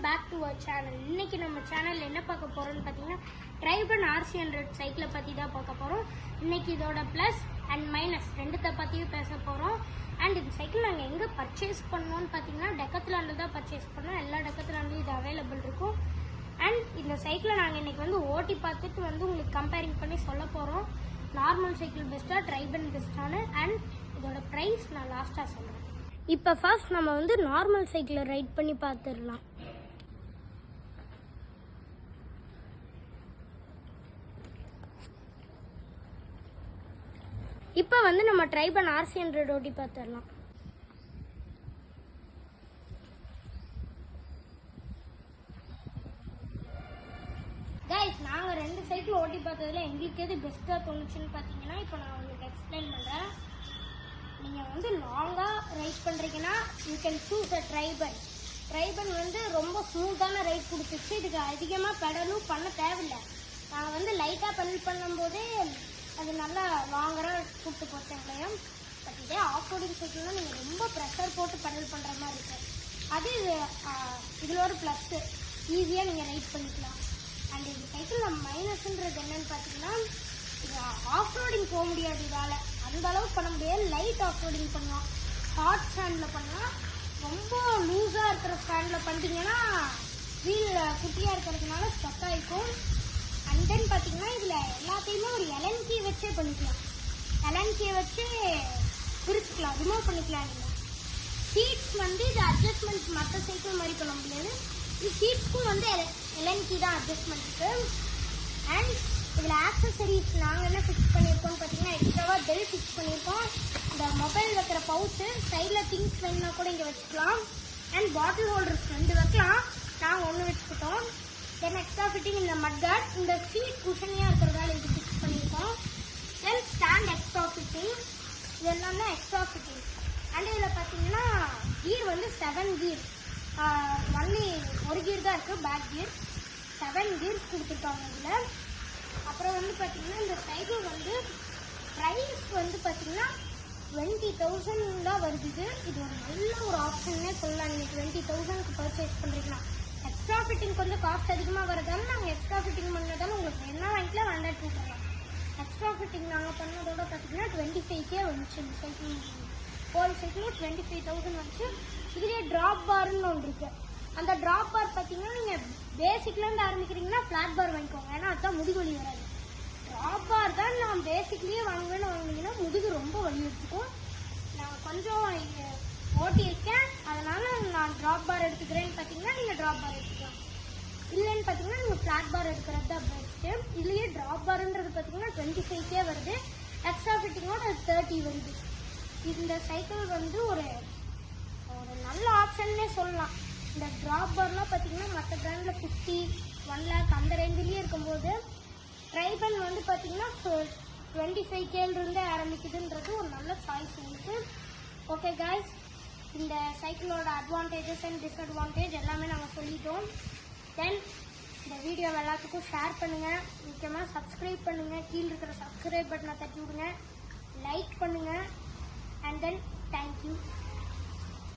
Back to our channel. இன்னைக்கு நம்ம சேனல்ல என்ன பார்க்க போறோம்னு பார்த்தீங்கன்னா ட்ரைபன் RC100 சைக்கிளை பற்றி தான் பார்க்க போகிறோம். இன்னைக்கு இதோட ப்ளஸ் அண்ட் மைனஸ் ரெண்டுத்தை பற்றியும் பேச போகிறோம். அண்ட் இந்த சைக்கிள் நாங்கள் எங்கே பர்ச்சேஸ் பண்ணோம்னு பார்த்தீங்கன்னா டெக்கத்லாண்டில் தான் பர்ச்சேஸ் பண்ணோம். எல்லா டெக்கத்லாண்ட்லையும் இது அவைலபிள் இருக்கும். அண்ட் இந்த சைக்கிளை நாங்கள் இன்னைக்கு ஓட்டி பார்த்துட்டு உங்களுக்கு கம்பேரிங் பண்ணி சொல்ல போகிறோம். நார்மல் சைக்கிள் பெஸ்ட்டாக, ட்ரைபன் பெஸ்ட்டானு, அண்ட் இதோட ப்ரைஸ் நான் லாஸ்ட்டாக சொல்கிறேன். இப்போ ஃபர்ஸ்ட் நம்ம நார்மல் சைக்கிளை ரைட் பண்ணி பார்த்துடலாம். இப்போ நம்ம ட்ரைபன் RC100 ஓட்டி பார்த்துடலாம். கைஸ், நாங்கள் ரெண்டு சைக்கிள் ஓட்டி பார்த்ததுல எங்களுக்கு எது பெஸ்ட்டாக தோணுச்சுன்னு பார்த்தீங்கன்னா இப்போ நான் உங்களுக்கு எக்ஸ்பிளைன் பண்ணுறேன். நீங்கள் லாங்காக ரைட் பண்ணுறீங்கன்னா யூ கேன் சூஸ் அ ட்ரைபன். ட்ரைபன் ரொம்ப ஸ்மூத்தான ரைட் கொடுத்துச்சு. இதுக்கு அதிகமாக பெடலும் பண்ண தேவையில்லை. நாங்கள் லைட்டாக பெடல் பண்ணும்போதே அது நல்லா லாங்கராக கூப்பிட்டு போச்சேன். பட் இதே ஆஃப் ரோடிங் சைக்கிள்னால் நீங்கள் ரொம்ப ப்ரெஷர் போட்டு பெடல் பண்ணுற மாதிரி இருக்கும். அது இதில் ஒரு ப்ளஸ்ஸு, ஈஸியாக நீங்கள் ரைட் பண்ணிக்கலாம். அண்ட் இந்த சைக்கிளில் மைனஸ்ன்றது என்னன்னு பார்த்தீங்கன்னா இது ஆஃப் ரோடிங் போக முடியாது. இதால் அந்த அளவுக்கு பண்ண முடியாது. லைட் ஆஃப் ரோடிங் பண்ணலாம். ஷார்ட் ஸ்டாண்டில் பண்ணலாம். ரொம்ப லூஸாக இருக்கிற ஸ்டாண்டில் பண்ணிட்டீங்கன்னா வீல் குட்டியாக இருக்கிறதுனால ஸ்டக் ஆகிக்கும். அண்ட் தென் பார்த்தீங்கன்னா இதில் எல்லாத்தையுமே ஒரு LN கீ வச்சே பண்ணிக்கலாம். LN கீயை வச்சு பிரிச்சுக்கலாம், ரிமூவ் பண்ணிக்கலாம். நீங்கள் சீட்ஸ் இது அட்ஜஸ்ட்மெண்ட் மற்ற சைக்கிள் மாதிரி பண்ண முடியாது. இது சீட்ஸ்க்கும் LN கீ தான் அட்ஜஸ்ட்மெண்ட்டுக்கு. அண்ட் இதில் ஆக்சசரிஸ் நாங்கள் என்ன ஃபிக்ஸ் பண்ணியிருக்கோம்னு பார்த்தீங்கன்னா எக்ஸ்ட்ராவாக பெல் ஃபிக்ஸ் பண்ணியிருக்கோம். இந்த மொபைல் வைக்கிற பவுச்சு, சைடில் திங்ஸ் வேணுன்னா கூட இங்கே வச்சுக்கலாம். அண்ட் பாட்டில் ஹோல்டர்ஸ் 2 வைக்கலாம். நாங்கள் 1 வச்சுக்கிட்டோம். தென் எக்ஸ்ட்ரா ஃபிட்டிங் இந்த மட்கார்ட், இந்த சீட் குஷனியாக இருக்கிறதால இது ஃபிக்ஸ் பண்ணியிருக்கோம். தென் ஸ்டாண்ட் எக்ஸ்ட்ரா ஃபிட்டிங், இது எல்லாமே எக்ஸ்ட்ரா ஃபிட்டிங். அண்ட் இதில் பார்த்தீங்கன்னா கீர் 7 கீர், ஒன்லி ஒரு கீர் தான் இருக்குது, பேக் கீர். 7 கீர்ஸ் கொடுத்துருக்காங்க இதில். அப்புறம் பார்த்தீங்கன்னா இந்த சைக்கிள் ப்ரைஸ் பார்த்தீங்கன்னா 20,000 தான் வருது. இது ஒரு நல்ல ஒரு ஆப்ஷன்னே சொல்லலாம். நீங்கள் 20,000க்கு பர்ச்சேஸ் பண்ணுறீங்கன்னா எக்ஸ்ட்ரா ஃபிட்டிங் கொஞ்சம் காஸ்ட் அதிகமாக வரதால நாங்கள் எக்ஸ்ட்ரா ஃபிட்டிங் பண்ணதால உங்களுக்கு என்ன வாங்கிக்கலாம் வேண்டாம் கொடுத்துருவோம். எக்ஸ்ட்ரா ஃபிட்டிங் நாங்கள் பண்ணதோட பார்த்தீங்கன்னா 25K வந்துச்சு. இந்த சைக்கிள் ஹோல் சைக்கிளும் 25,000 வந்துச்சு. இதுலேயே ட்ராப் பார்னு ஒன்று இருக்குது. அந்த ட்ராப் பார் பார்த்தீங்கன்னா நீங்கள் பேசிக்லேருந்து ஆரம்பிக்கிறீங்கன்னா ஃப்ளாட் பார் வாங்கிக்கோங்க. ஏன்னா அதுதான் முதுகு வலி வராது. ட்ராப் பார் தான் நான் பேசிக்லேயே வாங்கினீங்கன்னா முதுகு ரொம்ப வலி எடுத்துக்கும். நான் கொஞ்சம் ஓட்டியிருக்கேன், அதனால் நான் ட்ராப் பார் எடுத்துக்கிறேன்னு பார்த்தீங்கன்னா நீங்கள் ட்ராப் பார் எடுத்துக்கலாம். இல்லைன்னு பார்த்தீங்கன்னா நீங்கள் ஃப்ளாட் பார் எடுக்கிறது தான் பெஸ்ட்டு. இதுலேயே ட்ராப் பார்ன்றது பார்த்தீங்கன்னா 25K வருது. எக்ஸ்ட்ரா ஃபிட்டிங்கோட 30 வருது. இந்த சைக்கிள் ஒரு நல்ல ஆப்ஷன்னே சொல்லலாம். இந்த ட்ராப் பார்லாம் பார்த்தீங்கன்னா மற்ற பிராண்டில் 50, 1 lakh அந்த ரேஞ்சிலேயே இருக்கும்போது ட்ரைபன் பார்த்தீங்கன்னா 25Kலேருந்தே ஆரம்பிக்குதுன்றது ஒரு நல்ல சாய்ஸ் உங்களுக்கு. ஓகே காய்ஸ், இந்த சைக்கிளோட அட்வான்டேஜஸ் அண்ட் டிஸ்அட்வான்டேஜ் எல்லாமே நாங்கள் சொல்லிட்டோம். தென் இந்த வீடியோவை எல்லாத்துக்கும் ஷேர் பண்ணுங்கள். முக்கியமாக சப்ஸ்கிரைப் பண்ணுங்கள். கீழே இருக்கிற சப்ஸ்கிரைப் பட்டனை தட்டி விடுங்க. லைக் பண்ணுங்கள். And then thank you.